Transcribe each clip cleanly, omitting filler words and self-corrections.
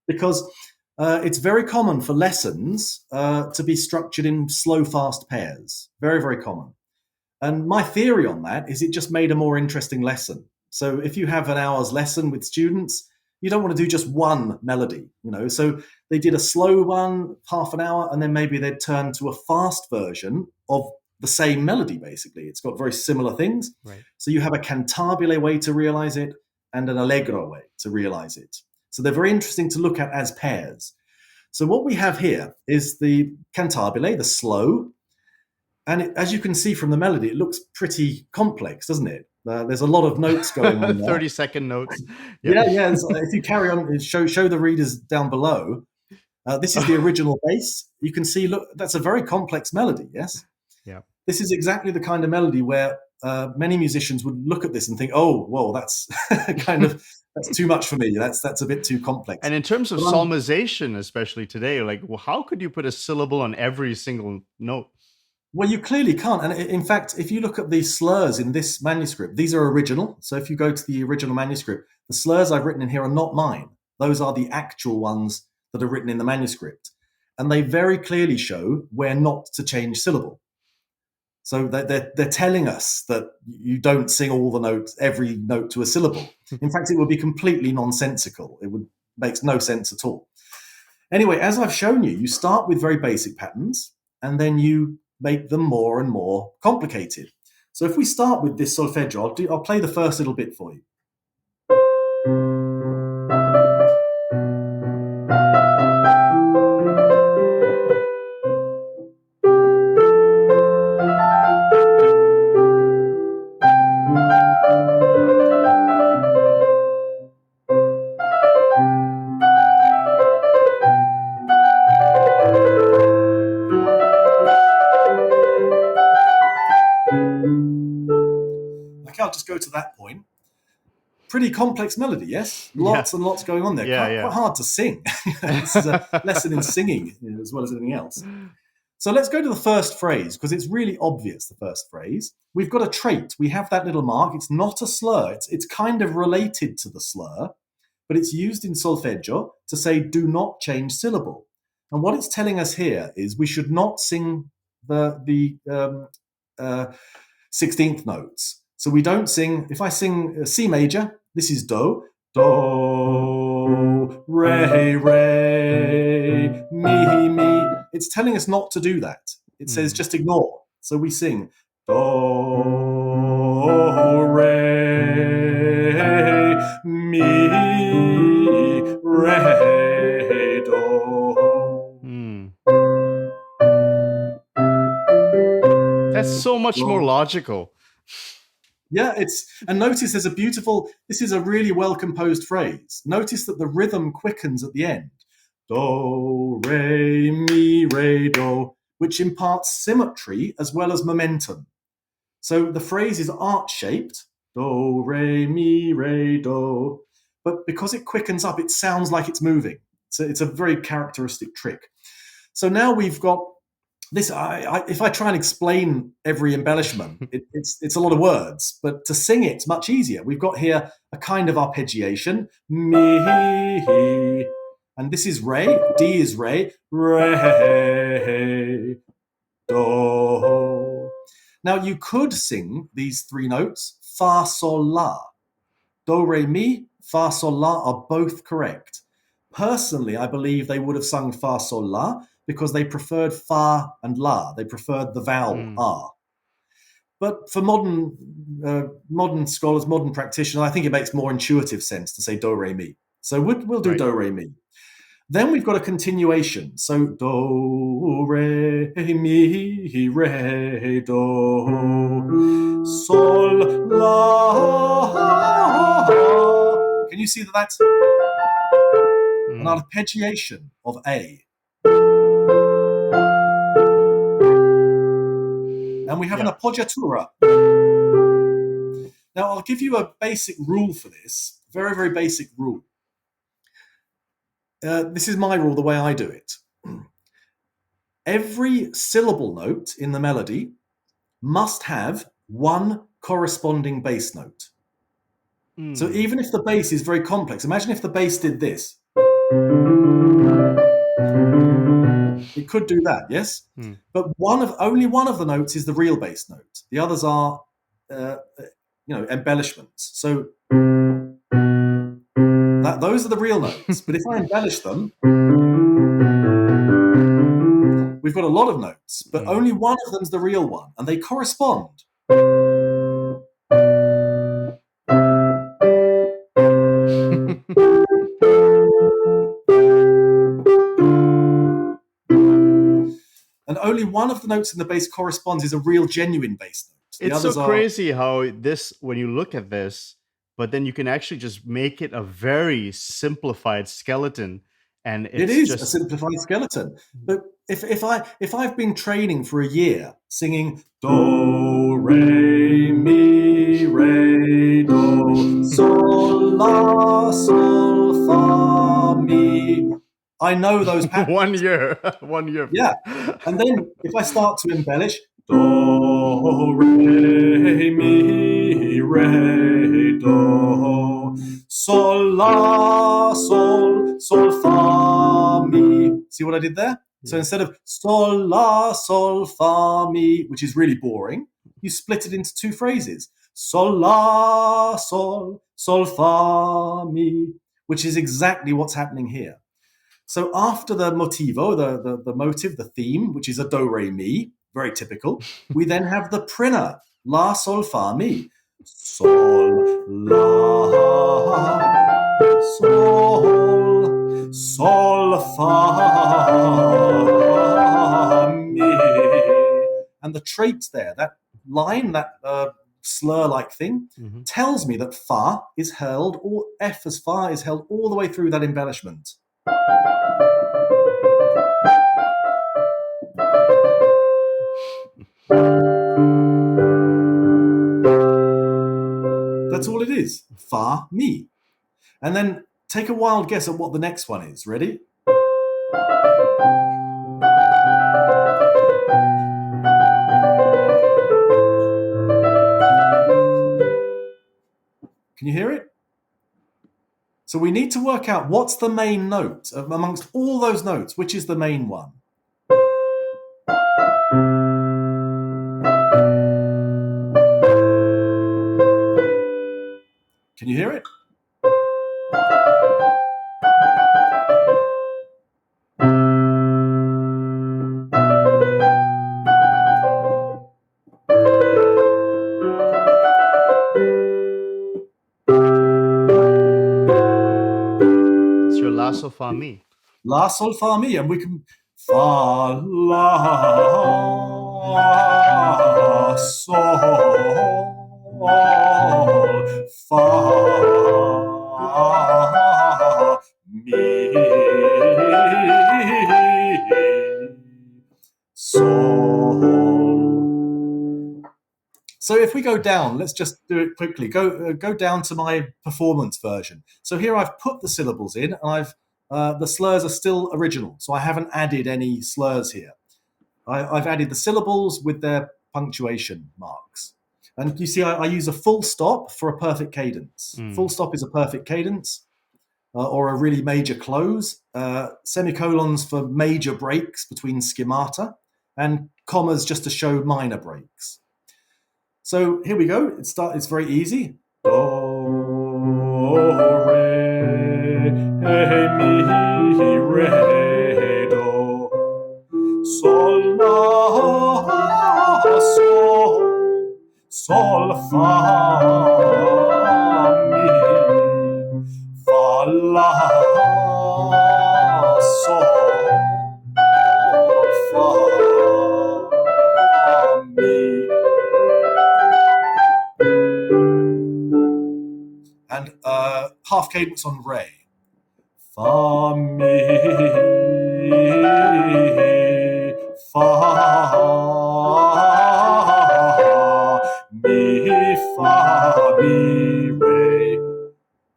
because it's very common for lessons to be structured in slow, fast pairs. Very, very common. And my theory on that is it just made a more interesting lesson. So if you have an hour's lesson with students, you don't want to do just one melody, So they did a slow one, half an hour, and then maybe they'd turn to a fast version of the same melody, basically. It's got very similar things. Right. So you have a cantabile way to realize it and an allegro way to realize it. So they're very interesting to look at as pairs. So what we have here is the cantabile, the slow. And as you can see from the melody, it looks pretty complex, doesn't it? There's a lot of notes going on there. 32nd notes. Yeah. If you carry on, show the readers down below. This is the original bass. You can see, look, that's a very complex melody, yes? Yeah. This is exactly the kind of melody where many musicians would look at this and think, oh, whoa, that's that's too much for me. That's a bit too complex. And in terms of solmization, especially today, how could you put a syllable on every single note? Well, you clearly can't. And in fact, if you look at the slurs in this manuscript, these are original. So if you go to the original manuscript, the slurs I've written in here are not mine. Those are the actual ones that are written in the manuscript. And they very clearly show where not to change syllable. So they're telling us that you don't sing all the notes, every note to a syllable. In fact, it would be completely nonsensical. It makes no sense at all. Anyway, as I've shown you, you start with very basic patterns, and then you make them more and more complicated. So if we start with this solfeggio, I'll play the first little bit for you. I'll just go to that point. Pretty complex melody, yes? Lots and lots going on there. Quite hard to sing. This is a lesson in singing as well as anything else. So let's go to the first phrase, because it's really obvious, the first phrase. We've got a trait. We have that little mark. It's not a slur. It's kind of related to the slur, but it's used in solfeggio to say do not change syllable. And what it's telling us here is we should not sing the 16th notes. So we don't sing, if I sing C major, this is do, re, mi. It's telling us not to do that. It says just ignore. So we sing do, re, mi, re, do. That's so much more logical. Yeah, and notice this is a really well-composed phrase. Notice that the rhythm quickens at the end. Do, re, mi, re, do, which imparts symmetry as well as momentum. So the phrase is arch-shaped, do, re, mi, re, do, but because it quickens up, it sounds like it's moving. So it's a very characteristic trick. So now we've got this, if I try and explain every embellishment, it's a lot of words, but to sing it's much easier. We've got here a kind of arpeggiation, mi, and this is re, D is re, do. Now you could sing these three notes, fa, sol, la. Do, re, mi, fa, sol, la are both correct. Personally, I believe they would have sung fa, sol, la, because they preferred fa and la. They preferred the vowel r. But for modern scholars, modern practitioners, I think it makes more intuitive sense to say do, re, mi. So we'll do do, re, mi. Then we've got a continuation. So do, re, mi, re, do, sol, la. Can you see that that's an arpeggiation of A? And we have an appoggiatura. Now, I'll give you a basic rule for this, very, very basic rule. This is my rule, the way I do it. Every syllable note in the melody must have one corresponding bass note. So even if the bass is very complex, imagine if the bass did this. It could do that, yes? Hmm. But only one of the notes is the real bass note. The others are, embellishments. So those are the real notes. But if I embellish them, we've got a lot of notes, but only one of them's the real one, and they correspond. And only one of the notes in the bass corresponds is a real, genuine bass note. It's so crazy how this, when you look at this, but then you can actually just make it a very simplified skeleton. And it is a simplified skeleton. But if I've been training for a year singing do, re, mi, re, do, sol, la, sol, fa, mi, I know those patterns. 1 year. 1 year. Yeah. And then if I start to embellish, do, re, mi, re, do, sol, la, sol, fa, mi. See what I did there? So instead of sol, la, sol, fa, mi, which is really boring, you split it into two phrases. Sol, la, sol, fa, mi, which is exactly what's happening here. So after the motivo, the motive, the theme, which is a do, re, mi, very typical, we then have the printer, la, sol, fa, mi. Sol, la, sol, fa, mi. And the trait there, that line, that slur-like thing, tells me that fa is held, or F as fa is held all the way through that embellishment. That's all it is. Fa, mi. And then take a wild guess at what the next one is. Ready? Can you hear it? So we need to work out what's the main note amongst all those notes. Which is the main one? Can you hear it? It's your la, sol, fa, mi. La, sol, fa, mi. And we can fa, la, sol, fa, mi, sol. So if we go down, let's just do it quickly. Go down to my performance version. So here I've put the syllables in, and the slurs are still original. So I haven't added any slurs here. I've added the syllables with their punctuation marks. And you see, I use a full stop for a perfect cadence. Full stop is a perfect cadence, or a really major close. Semicolons for major breaks between schemata, and commas just to show minor breaks. So here we go. It's very easy. Do, re, mi, re, do, sol, la, sol, fa, mi, fa, la, sol, fa, mi. And half cadence on re. Fa, mi, fa, mi, fa, mi, re, fa.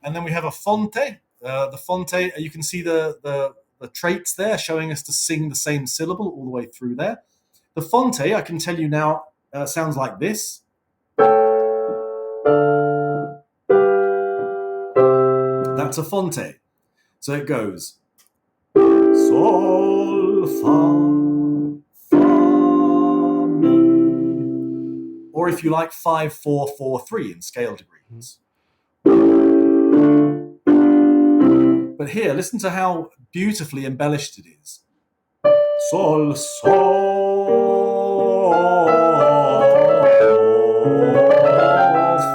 And then we have a fonte. The fonte, you can see the traits there showing us to sing the same syllable all the way through there. The fonte, I can tell you now, sounds like this. That's a fonte. So it goes sol, fa, fa, mi. Or if you like, 5, 4, 4, 3 in scale degrees. But here, listen to how beautifully embellished it is. Sol, sol,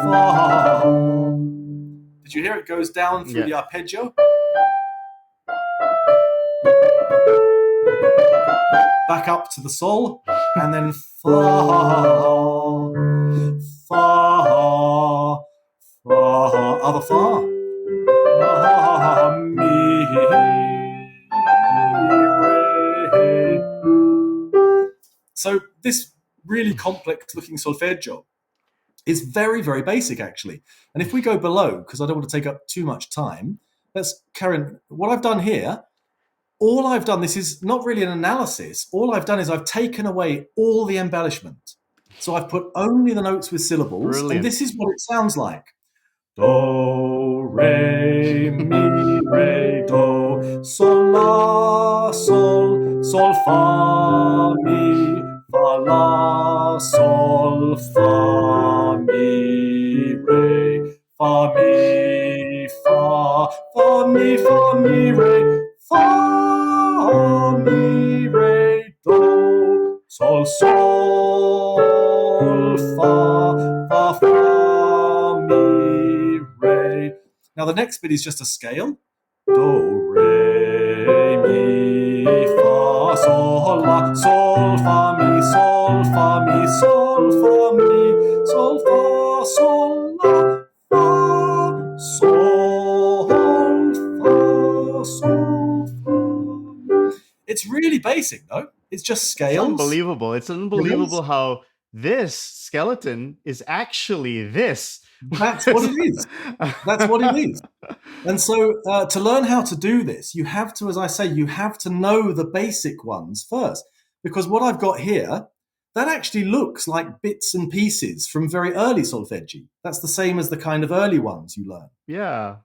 fa. Did you hear it goes down through the arpeggio? Back up to the sol, and then fa, fa, fa, other fa, fa, mi, re. So this really complex looking solfeggio is very, very basic actually. And if we go below, because I don't want to take up too much time, let's carry on. What I've done here, all I've done, this is not really an analysis. All I've done is I've taken away all the embellishment. So I've put only the notes with syllables. Brilliant. And this is what it sounds like. Do, re, mi, re, do, sol, la, sol, sol, fa, mi, fa, la, sol, fa, mi, re, fa, mi, fa, fa, mi, re, fa, mi, re, do, sol, sol, fa, fa, fa, mi, re. Now the next bit is just a scale. Do, re, mi, fa, sol, la, sol, fa, mi, sol, fa, mi, sol, fa, mi, sol, fa, sol, la, fa, sol, fa, sol, fa. It's really basic, though. It's just scales. It's unbelievable. It's unbelievable how this skeleton is actually this. That's what it is. That's what it is. And so to learn how to do this, you have to, as I say, you have to know the basic ones first. Because what I've got here, that actually looks like bits and pieces from very early solfeggi. That's the same as the kind of early ones you learn. Yeah.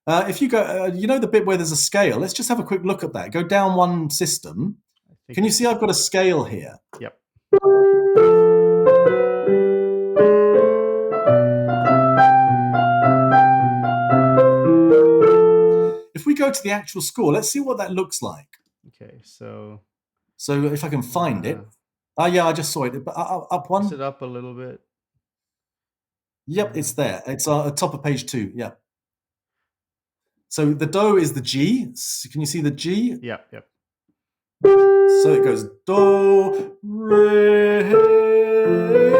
If you go, you know the bit where there's a scale? Let's just have a quick look at that. Go down one system. Can you see I've got a scale here? Yep. If we go to the actual score, let's see what that looks like. Okay, so if I can find it. Yeah, I just saw it. Up one. Push it up a little bit. Yep, it's there. It's at top of page 2. Yeah. So the do is the G. Can you see the G? Yep. So it goes do, re, mi.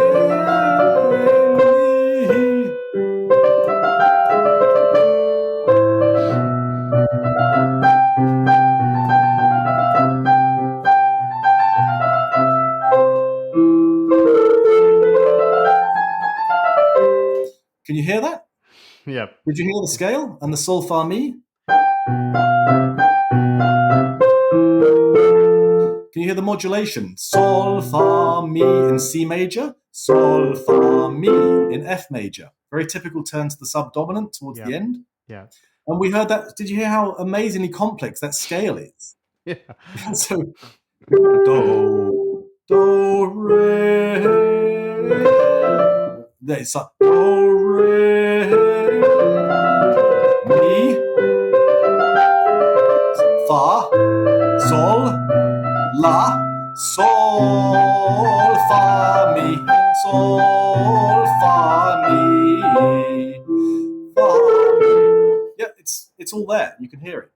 Can you hear that? Yep. Did you hear the scale and the sol fa mi? Can you hear the modulation? Sol fa mi in C major, sol fa mi in F major. Very typical turn to the subdominant towards the end. Yeah. And we heard that. Did you hear how amazingly complex that scale is? Yeah. So do, re. There's do, re, mi, fa, sol, la, sol, fa, mi, sol, fa, mi, fa. Yeah, it's all there. You can hear it.